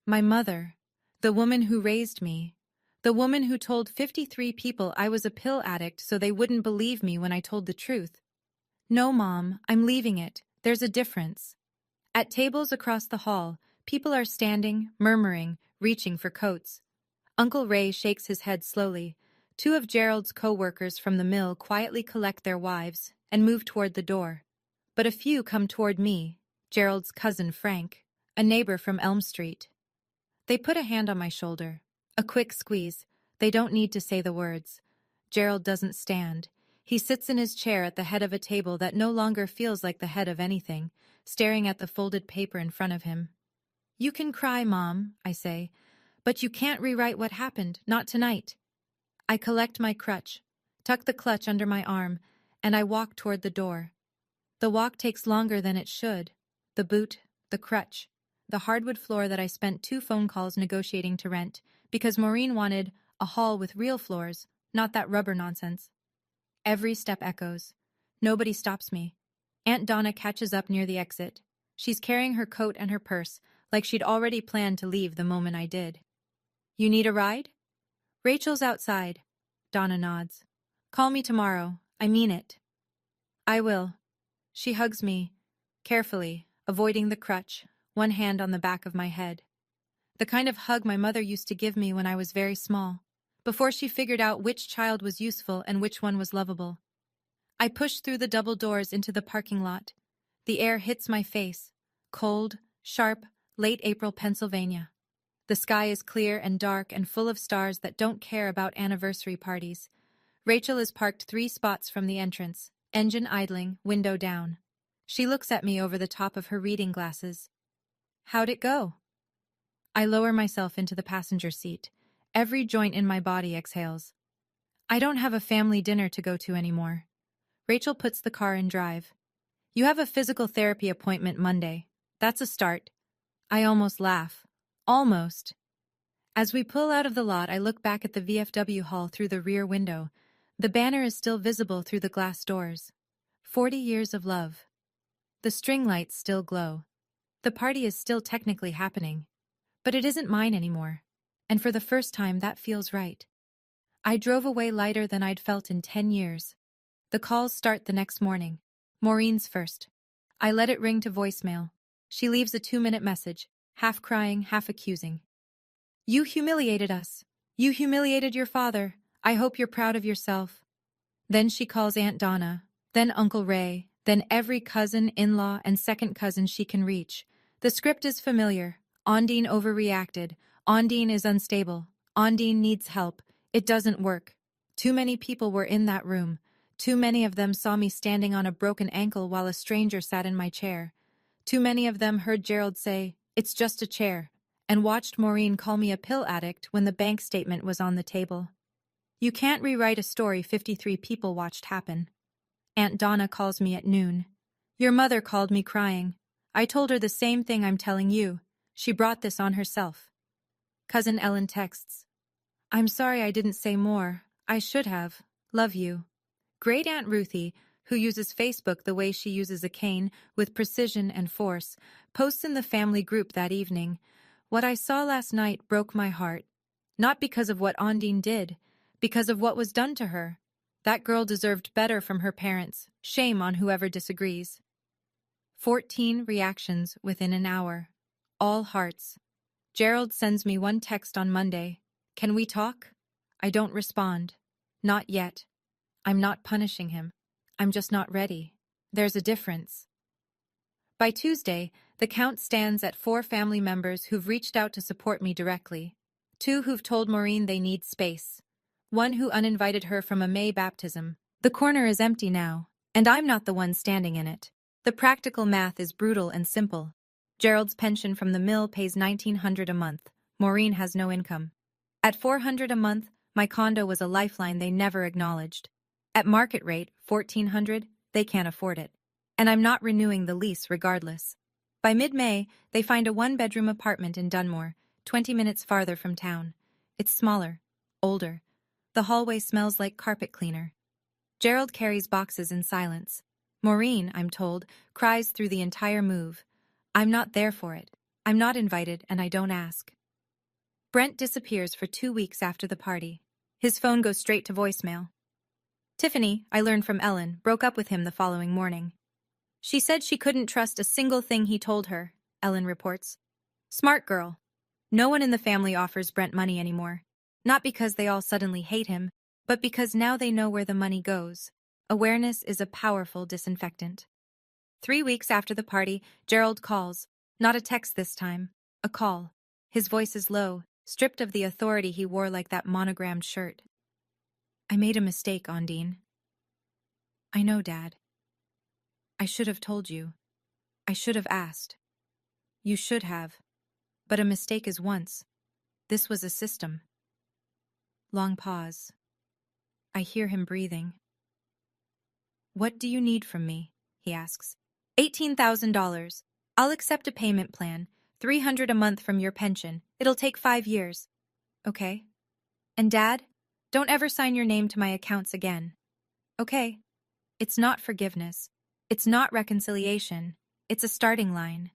My mother, the woman who raised me, the woman who told 53 people I was a pill addict so they wouldn't believe me when I told the truth. No, Mom, I'm leaving it. There's a difference. At tables across the hall, people are standing, murmuring, reaching for coats. Uncle Ray shakes his head slowly. Two of Gerald's co-workers from the mill quietly collect their wives and move toward the door. But a few come toward me, Gerald's cousin Frank, a neighbor from Elm Street. They put a hand on my shoulder. A quick squeeze. They don't need to say the words. Gerald doesn't stand. He sits in his chair at the head of a table that no longer feels like the head of anything, staring at the folded paper in front of him. You can cry, Mom, I say, but you can't rewrite what happened, not tonight. I collect my crutch, tuck the clutch under my arm, and I walk toward the door. The walk takes longer than it should. The boot, the crutch, the hardwood floor that I spent 2 phone calls negotiating to rent, because Maureen wanted a hall with real floors, not that rubber nonsense. Every step echoes. Nobody stops me. Aunt Donna catches up near the exit. She's carrying her coat and her purse, like she'd already planned to leave the moment I did. You need a ride? Rachel's outside. Donna nods. Call me tomorrow. I mean it. I will. She hugs me, carefully, avoiding the crutch, one hand on the back of my head. The kind of hug my mother used to give me when I was very small, before she figured out which child was useful and which one was lovable. I push through the double doors into the parking lot. The air hits my face. Cold, sharp, late April Pennsylvania. The sky is clear and dark and full of stars that don't care about anniversary parties. Rachel is parked 3 spots from the entrance, engine idling, window down. She looks at me over the top of her reading glasses. How'd it go? I lower myself into the passenger seat. Every joint in my body exhales. I don't have a family dinner to go to anymore. Rachel puts the car in drive. You have a physical therapy appointment Monday. That's a start. I almost laugh. Almost. As we pull out of the lot, I look back at the VFW hall through the rear window. The banner is still visible through the glass doors. 40 years of love. The string lights still glow. The party is still technically happening. But it isn't mine anymore. And for the first time, that feels right. I drove away lighter than I'd felt in 10 years. The calls start the next morning. Maureen's first. I let it ring to voicemail. She leaves a 2-minute message, half crying, half accusing. You humiliated us. You humiliated your father. I hope you're proud of yourself. Then she calls Aunt Donna, then Uncle Ray, then every cousin, in-law, and second cousin she can reach. The script is familiar. Ondine overreacted. Ondine is unstable. Ondine needs help. It doesn't work. Too many people were in that room. Too many of them saw me standing on a broken ankle while a stranger sat in my chair. Too many of them heard Gerald say, "It's just a chair," and watched Maureen call me a pill addict when the bank statement was on the table. You can't rewrite a story 53 people watched happen. Aunt Donna calls me at noon. Your mother called me crying. I told her the same thing I'm telling you. She brought this on herself. Cousin Ellen texts. I'm sorry I didn't say more. I should have. Love you. Great Aunt Ruthie, who uses Facebook the way she uses a cane, with precision and force, posts in the family group that evening. What I saw last night broke my heart. Not because of what Ondine did, because of what was done to her. That girl deserved better from her parents. Shame on whoever disagrees. 14 reactions within an hour. All hearts. Gerald sends me one text on Monday. Can we talk? I don't respond. Not yet. I'm not punishing him. I'm just not ready. There's a difference. By Tuesday, the count stands at 4 family members who've reached out to support me directly. 2 who've told Maureen they need space. 1 who uninvited her from a May baptism. The corner is empty now, and I'm not the one standing in it. The practical math is brutal and simple. Gerald's pension from the mill pays $1,900 a month. Maureen has no income. At $400 a month, my condo was a lifeline they never acknowledged. At market rate, $1,400, they can't afford it. And I'm not renewing the lease regardless. By mid-May, they find a 1-bedroom apartment in Dunmore, 20 minutes farther from town. It's smaller, older. The hallway smells like carpet cleaner. Gerald carries boxes in silence. Maureen, I'm told, cries through the entire move. I'm not there for it. I'm not invited, and I don't ask. Brent disappears for 2 weeks after the party. His phone goes straight to voicemail. Tiffany, I learned from Ellen, broke up with him the following morning. She said she couldn't trust a single thing he told her, Ellen reports. Smart girl. No one in the family offers Brent money anymore. Not because they all suddenly hate him, but because now they know where the money goes. Awareness is a powerful disinfectant. 3 weeks after the party, Gerald calls. Not a text this time. A call. His voice is low, stripped of the authority he wore like that monogrammed shirt. I made a mistake, Ondine. I know, Dad. I should have told you. I should have asked. You should have. But a mistake is once. This was a system. Long pause. I hear him breathing. What do you need from me? He asks. $18,000. I'll accept a payment plan. $300 a month from your pension. It'll take 5 years. Okay. And Dad, don't ever sign your name to my accounts again. Okay. It's not forgiveness. It's not reconciliation. It's a starting line.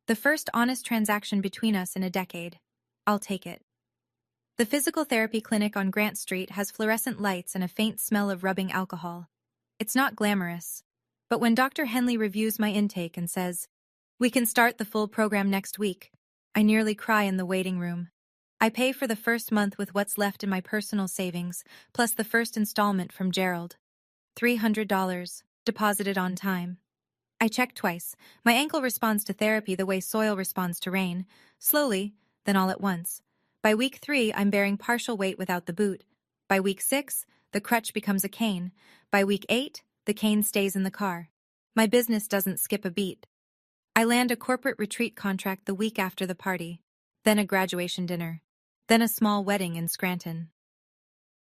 The first honest transaction between us in a decade. I'll take it. The physical therapy clinic on Grant Street has fluorescent lights and a faint smell of rubbing alcohol. It's not glamorous. But when Dr. Henley reviews my intake and says, "We can start the full program next week," I nearly cry in the waiting room. I pay for the first month with what's left in my personal savings, plus the first installment from Gerald. $300, deposited on time. I check twice. My ankle responds to therapy the way soil responds to rain, slowly, then all at once. By week 3, I'm bearing partial weight without the boot. By week 6, the crutch becomes a cane. By week 8, the cane stays in the car. My business doesn't skip a beat. I land a corporate retreat contract the week after the party, then a graduation dinner, then a small wedding in Scranton.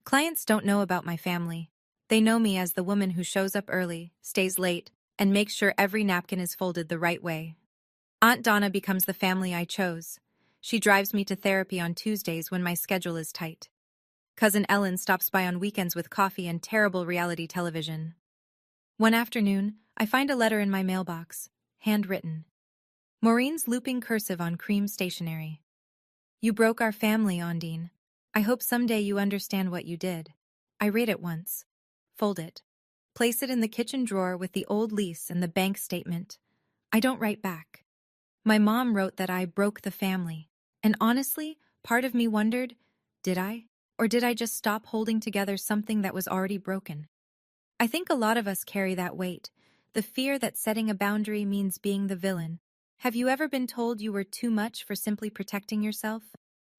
Clients don't know about my family. They know me as the woman who shows up early, stays late, and makes sure every napkin is folded the right way. Aunt Donna becomes the family I chose. She drives me to therapy on Tuesdays when my schedule is tight. Cousin Ellen stops by on weekends with coffee and terrible reality television. One afternoon, I find a letter in my mailbox, handwritten. Maureen's looping cursive on cream stationery. You broke our family, Ondine. I hope someday you understand what you did. I read it once. Fold it. Place it in the kitchen drawer with the old lease and the bank statement. I don't write back. My mom wrote that I broke the family. And honestly, part of me wondered, did I? Or did I just stop holding together something that was already broken? I think a lot of us carry that weight, the fear that setting a boundary means being the villain. Have you ever been told you were too much for simply protecting yourself?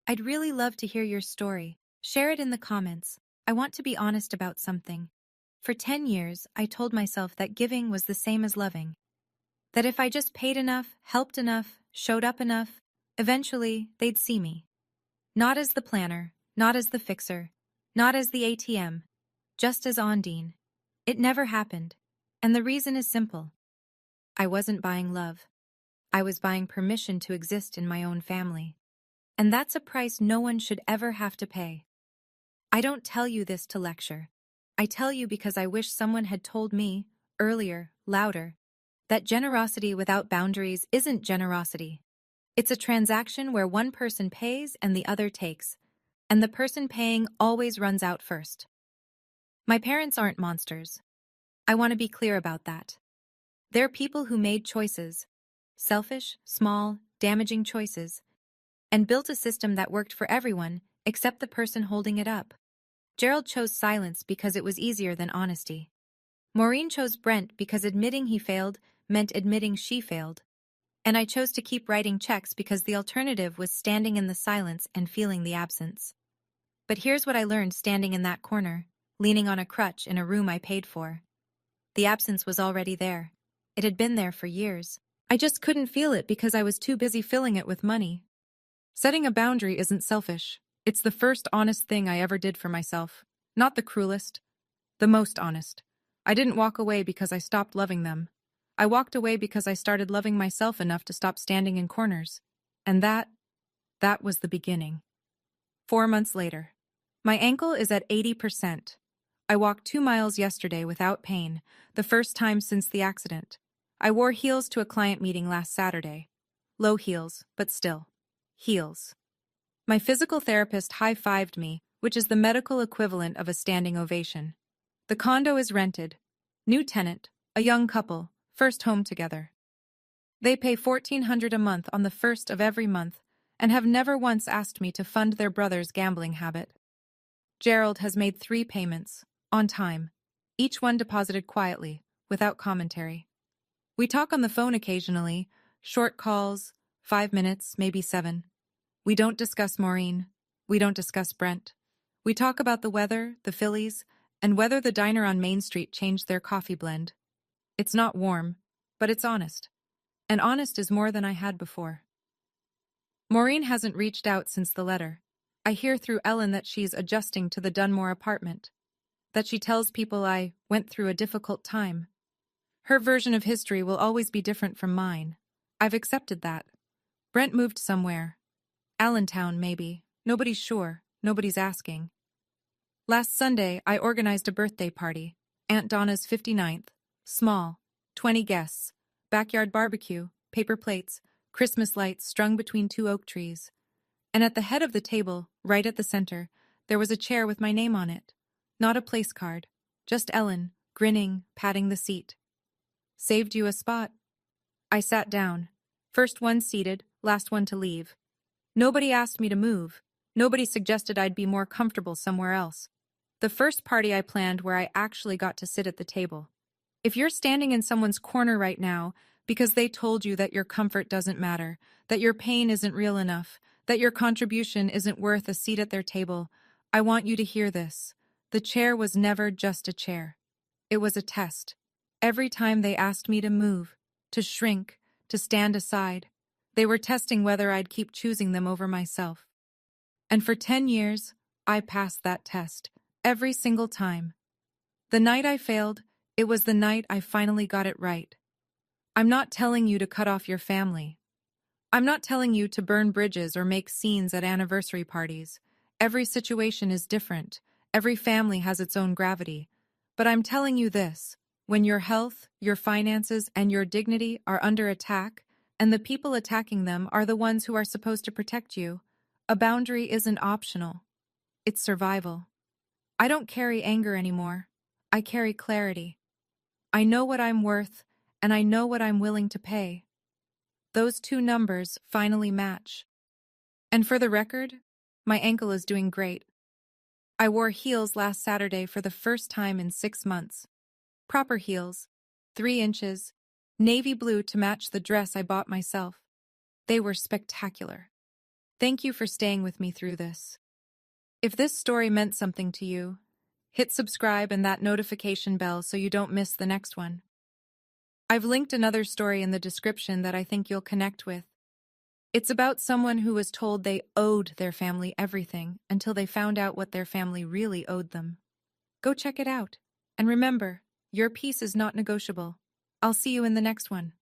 I'd really love to hear your story. Share it in the comments. I want to be honest about something. For 10 years, I told myself that giving was the same as loving. That if I just paid enough, helped enough, showed up enough, eventually they'd see me. Not as the planner, not as the fixer, not as the ATM, just as Ondine. It never happened. And the reason is simple. I wasn't buying love. I was buying permission to exist in my own family. And that's a price no one should ever have to pay. I don't tell you this to lecture. I tell you because I wish someone had told me, earlier, louder, that generosity without boundaries isn't generosity. It's a transaction where one person pays and the other takes, and the person paying always runs out first. My parents aren't monsters. I want to be clear about that. They're people who made choices, selfish, small, damaging choices, and built a system that worked for everyone except the person holding it up. Gerald chose silence because it was easier than honesty. Maureen chose Brent because admitting he failed meant admitting she failed. And I chose to keep writing checks because the alternative was standing in the silence and feeling the absence. But here's what I learned standing in that corner, leaning on a crutch in a room I paid for. The absence was already there. It had been there for years. I just couldn't feel it because I was too busy filling it with money. Setting a boundary isn't selfish. It's the first honest thing I ever did for myself. Not the cruelest. The most honest. I didn't walk away because I stopped loving them. I walked away because I started loving myself enough to stop standing in corners. And that was the beginning. 4 months later. My ankle is at 80%. I walked 2 miles yesterday without pain, the first time since the accident. I wore heels to a client meeting last Saturday. Low heels, but still. Heels. My physical therapist high-fived me, which is the medical equivalent of a standing ovation. The condo is rented. New tenant, a young couple, first home together. They pay $1,400 a month on the first of every month and have never once asked me to fund their brother's gambling habit. Gerald has made 3 payments, on time, each one deposited quietly, without commentary. We talk on the phone occasionally, short calls, 5 minutes, maybe 7. We don't discuss Maureen. We don't discuss Brent. We talk about the weather, the Phillies, and whether the diner on Main Street changed their coffee blend. It's not warm, but it's honest. And honest is more than I had before. Maureen hasn't reached out since the letter. I hear through Ellen that she's adjusting to the Dunmore apartment. That she tells people I went through a difficult time. Her version of history will always be different from mine. I've accepted that. Brent moved somewhere. Allentown, maybe. Nobody's sure. Nobody's asking. Last Sunday, I organized a birthday party. Aunt Donna's 59th. Small. 20 guests. Backyard barbecue. Paper plates. Christmas lights strung between 2 oak trees. And at the head of the table, right at the center, there was a chair with my name on it. Not a place card. Just Ellen, grinning, patting the seat. Saved you a spot. I sat down. First one seated, last one to leave. Nobody asked me to move. Nobody suggested I'd be more comfortable somewhere else. The first party I planned where I actually got to sit at the table. If you're standing in someone's corner right now because they told you that your comfort doesn't matter, that your pain isn't real enough, that your contribution isn't worth a seat at their table, I want you to hear this. The chair was never just a chair. It was a test. Every time they asked me to move, to shrink, to stand aside, they were testing whether I'd keep choosing them over myself. And for 10 years, I passed that test, every single time. The night I failed, it was the night I finally got it right. I'm not telling you to cut off your family. I'm not telling you to burn bridges or make scenes at anniversary parties. Every situation is different. Every family has its own gravity. But I'm telling you this, when your health, your finances, and your dignity are under attack, and the people attacking them are the ones who are supposed to protect you, a boundary isn't optional. It's survival. I don't carry anger anymore. I carry clarity. I know what I'm worth, and I know what I'm willing to pay. Those two numbers finally match. And for the record, my ankle is doing great. I wore heels last Saturday for the first time in 6 months. Proper heels, 3 inches, navy blue to match the dress I bought myself. They were spectacular. Thank you for staying with me through this. If this story meant something to you, hit subscribe and that notification bell so you don't miss the next one. I've linked another story in the description that I think you'll connect with. It's about someone who was told they owed their family everything until they found out what their family really owed them. Go check it out. And remember, your peace is not negotiable. I'll see you in the next one.